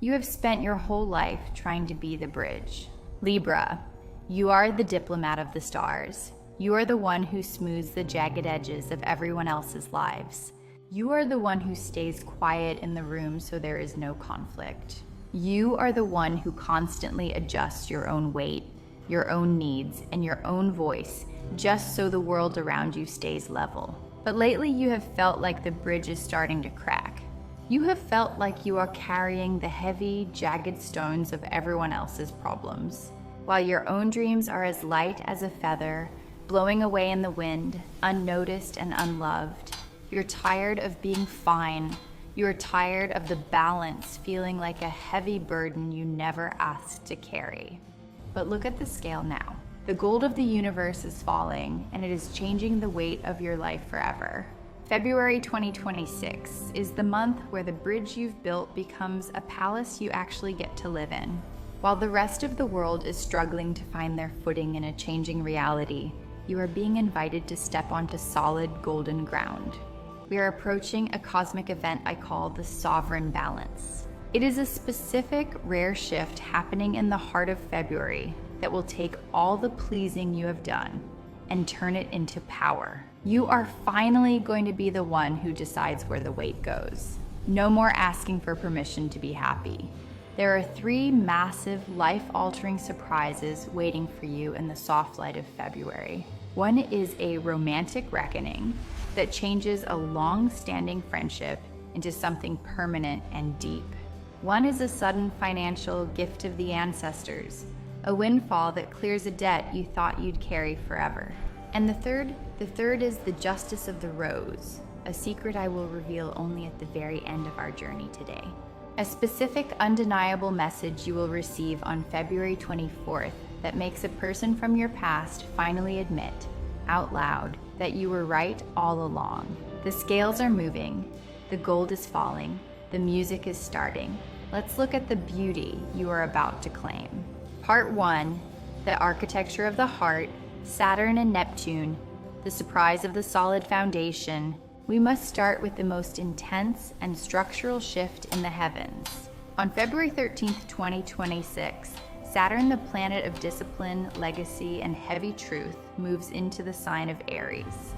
You have spent your whole life trying to be the bridge. Libra, you are the diplomat of the stars. You are the one who smooths the jagged edges of everyone else's lives. You are the one who stays quiet in the room so there is no conflict. You are the one who constantly adjusts your own weight, your own needs, and your own voice, just so the world around you stays level. But lately you have felt like the bridge is starting to crack. You have felt like you are carrying the heavy, jagged stones of everyone else's problems, while your own dreams are as light as a feather, blowing away in the wind, unnoticed and unloved. You're tired of being fine. You're tired of the balance feeling like a heavy burden you never asked to carry. But look at the scale now. The gold of the universe is falling, and it is changing the weight of your life forever. February 2026 is the month where the bridge you've built becomes a palace you actually get to live in. While the rest of the world is struggling to find their footing in a changing reality, you are being invited to step onto solid golden ground. We are approaching a cosmic event I call the Sovereign Balance. It is a specific, rare shift happening in the heart of February that will take all the pleasing you have done and turn it into power. You are finally going to be the one who decides where the weight goes. No more asking for permission to be happy. There are 3 massive, life-altering surprises waiting for you in the soft light of February. One is a romantic reckoning that changes a long-standing friendship into something permanent and deep. One is a sudden financial gift of the ancestors, a windfall that clears a debt you thought you'd carry forever. And the third is the justice of the rose, a secret I will reveal only at the very end of our journey today. A specific, undeniable message you will receive on February 24th that makes a person from your past finally admit, out loud, that you were right all along. The scales are moving, the gold is falling, the music is starting. Let's look at the beauty you are about to claim. Part 1, the architecture of the heart, Saturn and Neptune, the surprise of the solid foundation. We must start with the most intense and structural shift in the heavens. On February 13th, 2026, Saturn, the planet of discipline, legacy, and heavy truth, moves into the sign of Aries.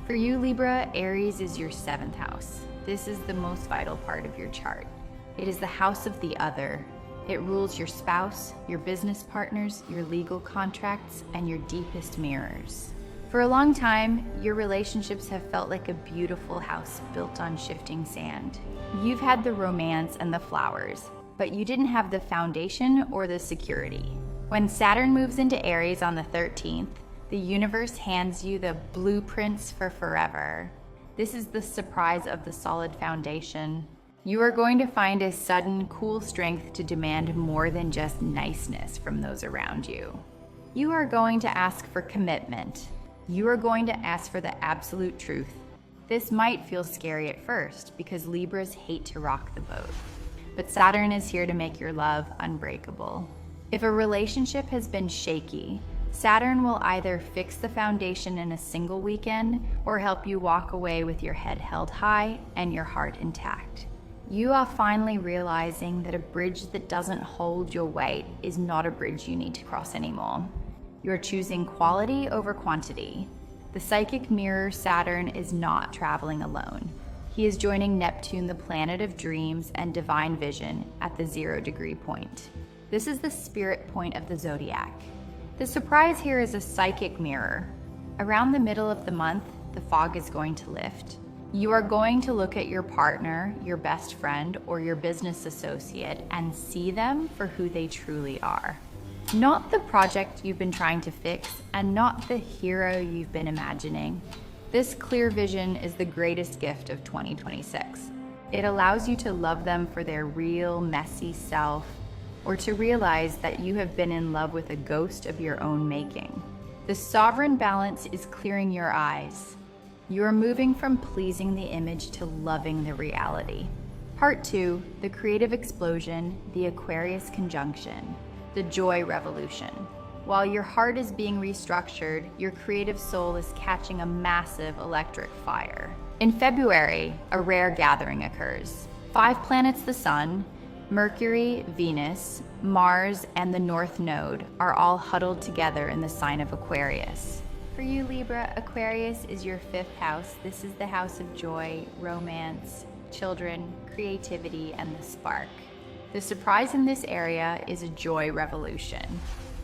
For you, Libra, Aries is your 7th house. This is the most vital part of your chart. It is the house of the other. It rules your spouse, your business partners, your legal contracts, and your deepest mirrors. For a long time, your relationships have felt like a beautiful house built on shifting sand. You've had the romance and the flowers, but you didn't have the foundation or the security. When Saturn moves into Aries on the 13th, the universe hands you the blueprints for forever. This is the surprise of the solid foundation. You are going to find a sudden, cool strength to demand more than just niceness from those around you. You are going to ask for commitment. You are going to ask for the absolute truth. This might feel scary at first because Libras hate to rock the boat. But Saturn is here to make your love unbreakable. If a relationship has been shaky, Saturn will either fix the foundation in a single weekend or help you walk away with your head held high and your heart intact. You are finally realizing that a bridge that doesn't hold your weight is not a bridge you need to cross anymore. You're choosing quality over quantity. The psychic mirror Saturn is not traveling alone. He is joining Neptune, the planet of dreams and divine vision, at the 0-degree point. This is the spirit point of the Zodiac. The surprise here is a psychic mirror. Around the middle of the month, the fog is going to lift. You are going to look at your partner, your best friend, or your business associate and see them for who they truly are. Not the project you've been trying to fix, and not the hero you've been imagining. This clear vision is the greatest gift of 2026. It allows you to love them for their real, messy self, or to realize that you have been in love with a ghost of your own making. The sovereign balance is clearing your eyes. You are moving from pleasing the image to loving the reality. Part 2, the creative explosion, the Aquarius conjunction, the joy revolution. While your heart is being restructured, your creative soul is catching a massive electric fire. In February, a rare gathering occurs. 5 planets, the Sun, Mercury, Venus, Mars, and the North Node are all huddled together in the sign of Aquarius. For you, Libra, Aquarius is your 5th house. This is the house of joy, romance, children, creativity, and the spark. The surprise in this area is a joy revolution.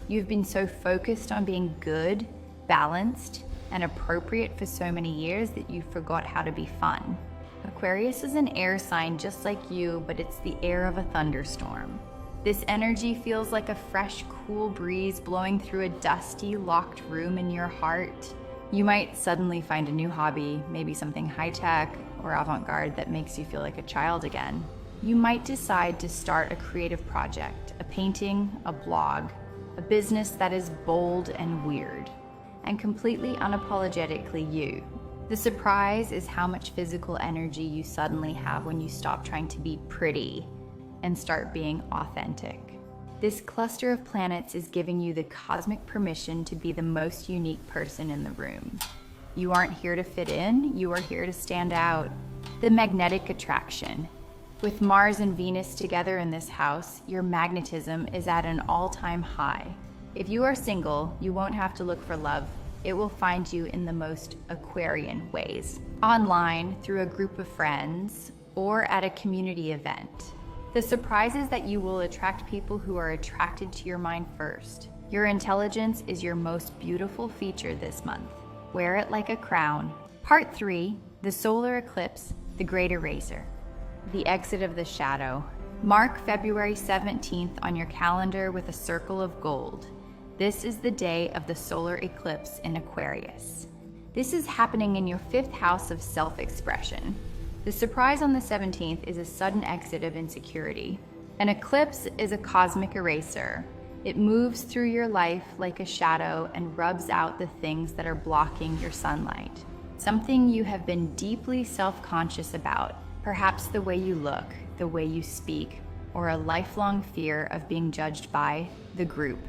You've been so focused on being good, balanced, and appropriate for so many years that you forgot how to be fun. Aquarius is an air sign just like you, but it's the air of a thunderstorm. This energy feels like a fresh, cool breeze blowing through a dusty, locked room in your heart. You might suddenly find a new hobby, maybe something high-tech or avant-garde that makes you feel like a child again. You might decide to start a creative project, a painting, a blog, a business that is bold and weird, and completely unapologetically you. The surprise is how much physical energy you suddenly have when you stop trying to be pretty and start being authentic. This cluster of planets is giving you the cosmic permission to be the most unique person in the room. You aren't here to fit in, you are here to stand out. The magnetic attraction. With Mars and Venus together in this house, your magnetism is at an all-time high. If you are single, you won't have to look for love. It will find you in the most Aquarian ways. Online, through a group of friends, or at a community event. The surprise is that you will attract people who are attracted to your mind first. Your intelligence is your most beautiful feature this month. Wear it like a crown. Part 3, the solar eclipse, the great eraser. The exit of the shadow. Mark February 17th on your calendar with a circle of gold. This is the day of the solar eclipse in Aquarius. This is happening in your 5th house of self-expression. The surprise on the 17th is a sudden exit of insecurity. An eclipse is a cosmic eraser. It moves through your life like a shadow and rubs out the things that are blocking your sunlight. Something you have been deeply self-conscious about, perhaps the way you look, the way you speak, or a lifelong fear of being judged by the group,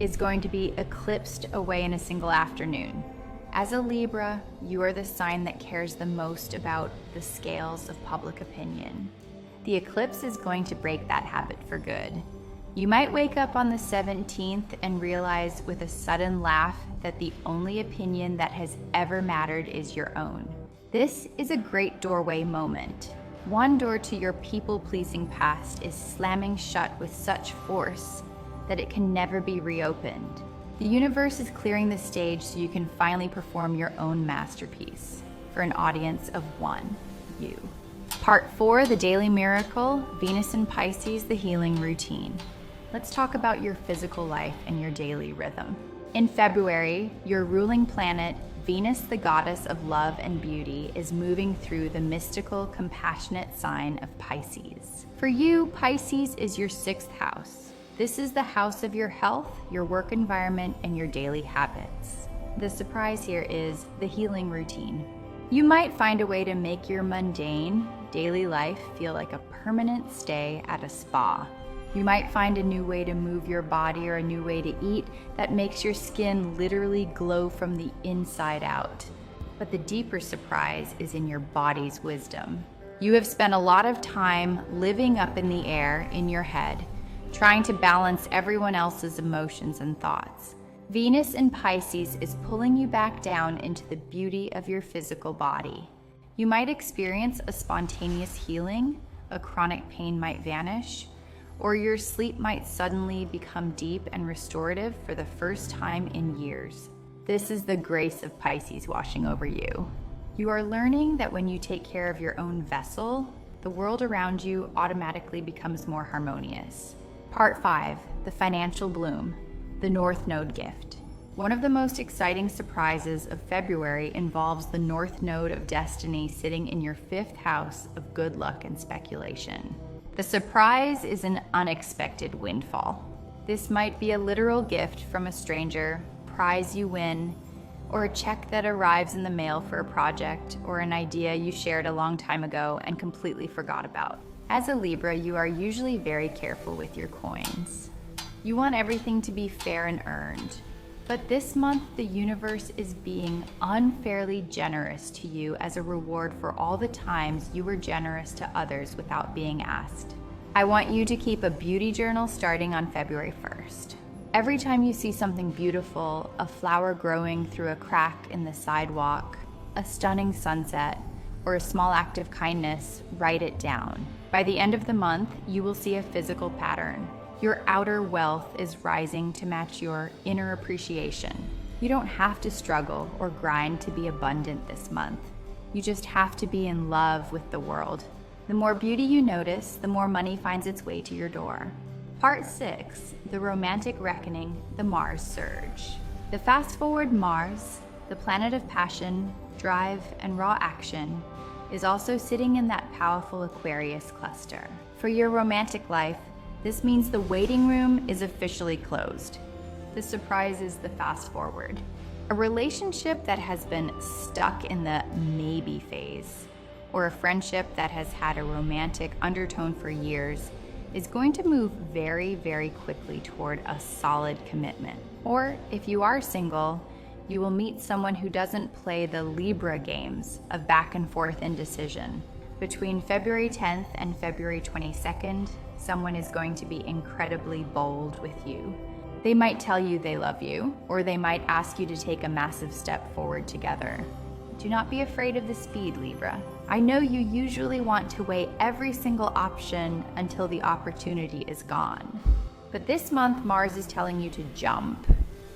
is going to be eclipsed away in a single afternoon. As a Libra, you are the sign that cares the most about the scales of public opinion. The eclipse is going to break that habit for good. You might wake up on the 17th and realize with a sudden laugh that the only opinion that has ever mattered is your own. This is a great doorway moment. One door to your people-pleasing past is slamming shut with such force that it can never be reopened. The universe is clearing the stage so you can finally perform your own masterpiece for an audience of one, you. Part 4, the daily miracle, Venus in Pisces, the healing routine. Let's talk about your physical life and your daily rhythm. In February, your ruling planet, Venus, the goddess of love and beauty, is moving through the mystical, compassionate sign of Pisces. For you, Pisces is your 6th house. This is the house of your health, your work environment, and your daily habits. The surprise here is the healing routine. You might find a way to make your mundane, daily life feel like a permanent stay at a spa. You might find a new way to move your body or a new way to eat that makes your skin literally glow from the inside out. But the deeper surprise is in your body's wisdom. You have spent a lot of time living up in the air in your head, trying to balance everyone else's emotions and thoughts. Venus in Pisces is pulling you back down into the beauty of your physical body. You might experience a spontaneous healing, a chronic pain might vanish, or your sleep might suddenly become deep and restorative for the first time in years. This is the grace of Pisces washing over you. You are learning that when you take care of your own vessel, the world around you automatically becomes more harmonious. Part 5, the financial bloom, the North Node gift. One of the most exciting surprises of February involves the North Node of Destiny sitting in your 5th house of good luck and speculation. The surprise is an unexpected windfall. This might be a literal gift from a stranger, prize you win, or a check that arrives in the mail for a project or an idea you shared a long time ago and completely forgot about. As a Libra, you are usually very careful with your coins. You want everything to be fair and earned. But this month, the universe is being unfairly generous to you as a reward for all the times you were generous to others without being asked. I want you to keep a beauty journal starting on February 1st. Every time you see something beautiful, a flower growing through a crack in the sidewalk, a stunning sunset, or a small act of kindness, write it down. By the end of the month, you will see a physical pattern. Your outer wealth is rising to match your inner appreciation. You don't have to struggle or grind to be abundant this month. You just have to be in love with the world. The more beauty you notice, the more money finds its way to your door. Part 6, the romantic reckoning, the Mars surge. The fast-forward Mars, the planet of passion, drive, and raw action, is also sitting in that powerful Aquarius cluster. For your romantic life, this means the waiting room is officially closed. The surprise is the fast-forward. A relationship that has been stuck in the maybe phase, or a friendship that has had a romantic undertone for years, is going to move very, very quickly toward a solid commitment. Or if you are single, you will meet someone who doesn't play the Libra games of back and forth indecision. Between February 10th and February 22nd, someone is going to be incredibly bold with you. They might tell you they love you, or they might ask you to take a massive step forward together. Do not be afraid of the speed, Libra. I know you usually want to weigh every single option until the opportunity is gone. But this month, Mars is telling you to jump.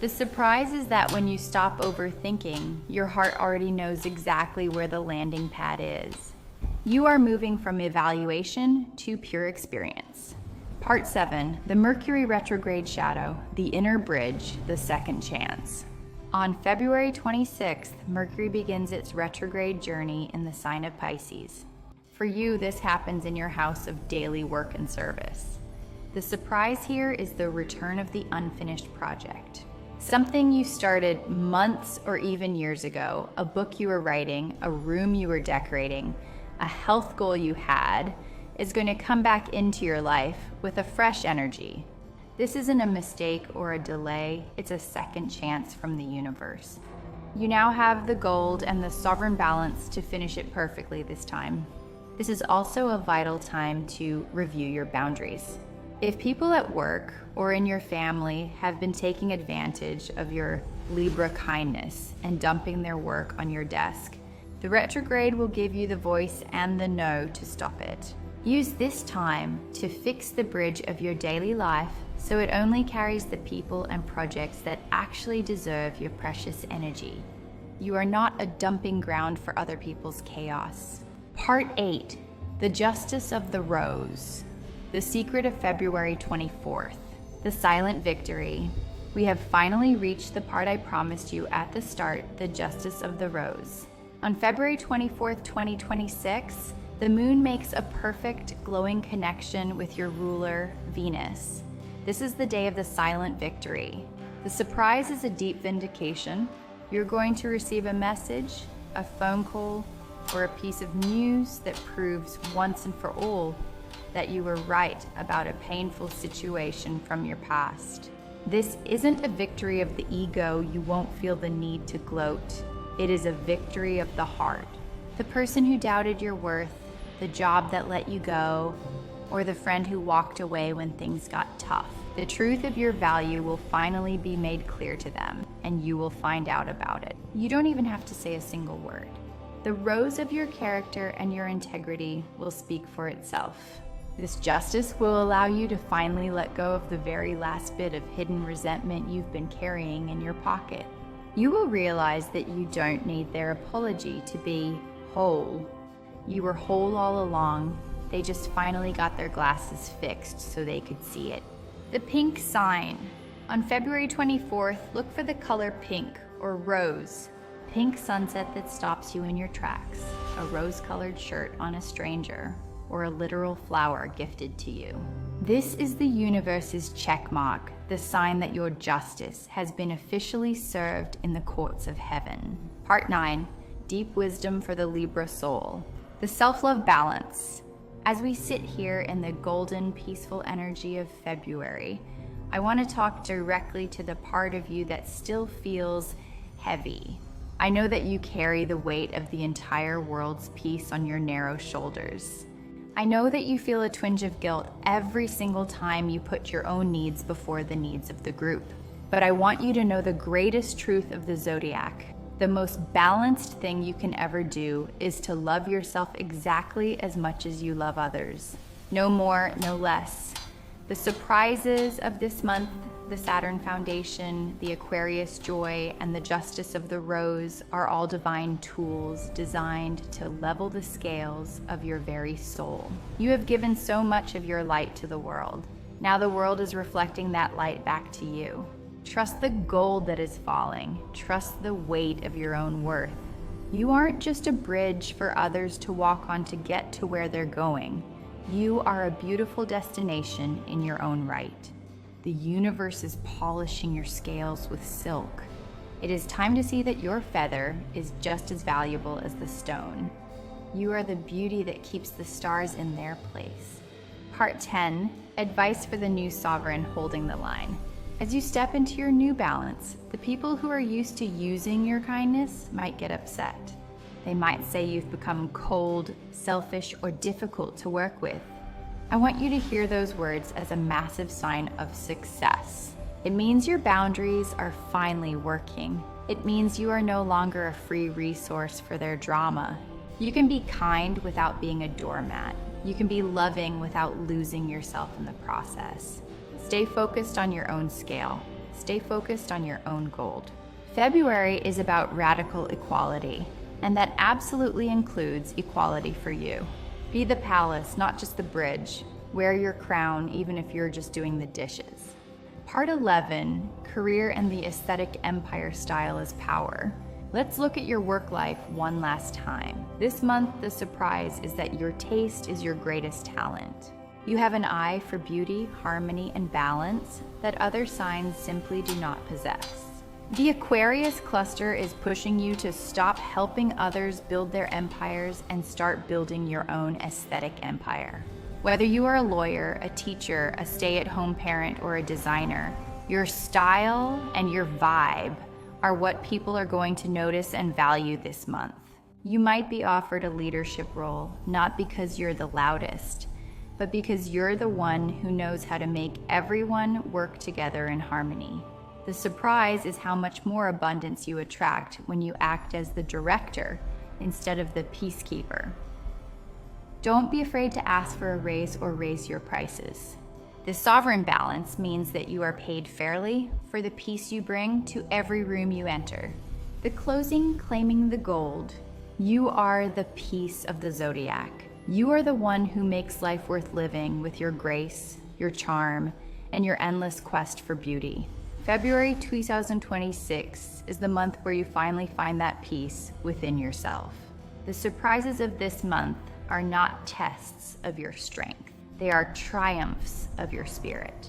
The surprise is that when you stop overthinking, your heart already knows exactly where the landing pad is. You are moving from evaluation to pure experience. Part 7, the Mercury retrograde shadow, the inner bridge, the second chance. On February 26th, Mercury begins its retrograde journey in the sign of Pisces. For you, this happens in your house of daily work and service. The surprise here is the return of the unfinished project. Something you started months or even years ago, a book you were writing, a room you were decorating, a health goal you had, is going to come back into your life with a fresh energy. This isn't a mistake or a delay, it's a second chance from the universe. You now have the gold and the sovereign balance to finish it perfectly this time. This is also a vital time to review your boundaries. If people at work or in your family have been taking advantage of your Libra kindness and dumping their work on your desk, the retrograde will give you the voice and the no to stop it. Use this time to fix the bridge of your daily life so it only carries the people and projects that actually deserve your precious energy. You are not a dumping ground for other people's chaos. Part 8, the Justice of the Rose. The secret of February 24th. The silent victory. We have finally reached the part I promised you at the start, the Justice of the Rose. On February 24th, 2026, the moon makes a perfect glowing connection with your ruler, Venus. This is the day of the silent victory. The surprise is a deep vindication. You're going to receive a message, a phone call, or a piece of news that proves once and for all that you were right about a painful situation from your past. This isn't a victory of the ego. You won't feel the need to gloat. It is a victory of the heart. The person who doubted your worth, the job that let you go, or the friend who walked away when things got tough. The truth of your value will finally be made clear to them, and you will find out about it. You don't even have to say a single word. The rose of your character and your integrity will speak for itself. This justice will allow you to finally let go of the very last bit of hidden resentment you've been carrying in your pocket. You will realize that you don't need their apology to be whole. You were whole all along. They just finally got their glasses fixed so they could see it. The pink sign. On February 24th, look for the color pink or rose. Pink sunset that stops you in your tracks. A rose-colored shirt on a stranger, or a literal flower gifted to you. This is the universe's check mark, the sign that your justice has been officially served in the courts of heaven. Part 9, deep wisdom for the Libra soul. The self-love balance. As we sit here in the golden, peaceful energy of February, I want to talk directly to the part of you that still feels heavy. I know that you carry the weight of the entire world's peace on your narrow shoulders. I know that you feel a twinge of guilt every single time you put your own needs before the needs of the group. But I want you to know the greatest truth of the Zodiac. The most balanced thing you can ever do is to love yourself exactly as much as you love others. No more, no less. The surprises of this month, the Saturn Foundation, the Aquarius Joy, and the Justice of the Rose are all divine tools designed to level the scales of your very soul. You have given so much of your light to the world. Now the world is reflecting that light back to you. Trust the gold that is falling. Trust the weight of your own worth. You aren't just a bridge for others to walk on to get to where they're going. You are a beautiful destination in your own right. The universe is polishing your scales with silk. It is time to see that your feather is just as valuable as the stone. You are the beauty that keeps the stars in their place. Part 10, advice for the new sovereign holding the line. As you step into your new balance, the people who are used to using your kindness might get upset. They might say you've become cold, selfish, or difficult to work with. I want you to hear those words as a massive sign of success. It means your boundaries are finally working. It means you are no longer a free resource for their drama. You can be kind without being a doormat. You can be loving without losing yourself in the process. Stay focused on your own scale. Stay focused on your own gold. February is about radical equality, and that absolutely includes equality for you. Be the palace, not just the bridge. Wear your crown, even if you're just doing the dishes. Part 11, career and the aesthetic empire style as power. Let's look at your work life one last time. This month, the surprise is that your taste is your greatest talent. You have an eye for beauty, harmony, and balance that other signs simply do not possess. The Aquarius cluster is pushing you to stop helping others build their empires and start building your own aesthetic empire. Whether you are a lawyer, a teacher, a stay-at-home parent, or a designer, your style and your vibe are what people are going to notice and value this month. You might be offered a leadership role, not because you're the loudest, but because you're the one who knows how to make everyone work together in harmony. The surprise is how much more abundance you attract when you act as the director instead of the peacekeeper. Don't be afraid to ask for a raise or raise your prices. This sovereign balance means that you are paid fairly for the peace you bring to every room you enter. The closing claiming the gold. You are the piece of the Zodiac. You are the one who makes life worth living with your grace, your charm, and your endless quest for beauty. February 2026 is the month where you finally find that peace within yourself. The surprises of this month are not tests of your strength. They are triumphs of your spirit.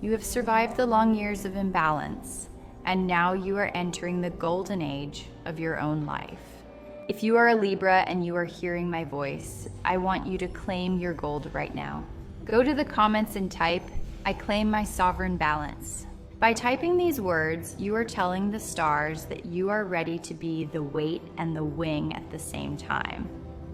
You have survived the long years of imbalance, and now you are entering the golden age of your own life. If you are a Libra and you are hearing my voice, I want you to claim your gold right now. Go to the comments and type, "I claim my sovereign balance." By typing these words, you are telling the stars that you are ready to be the weight and the wing at the same time.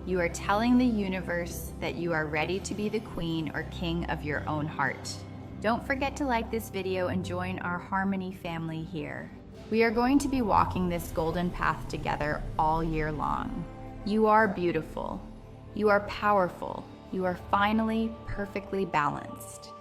You are telling the universe that you are ready to be the queen or king of your own heart. Don't forget to like this video and join our Harmony family here. We are going to be walking this golden path together all year long. You are beautiful. You are powerful. You are finally perfectly balanced.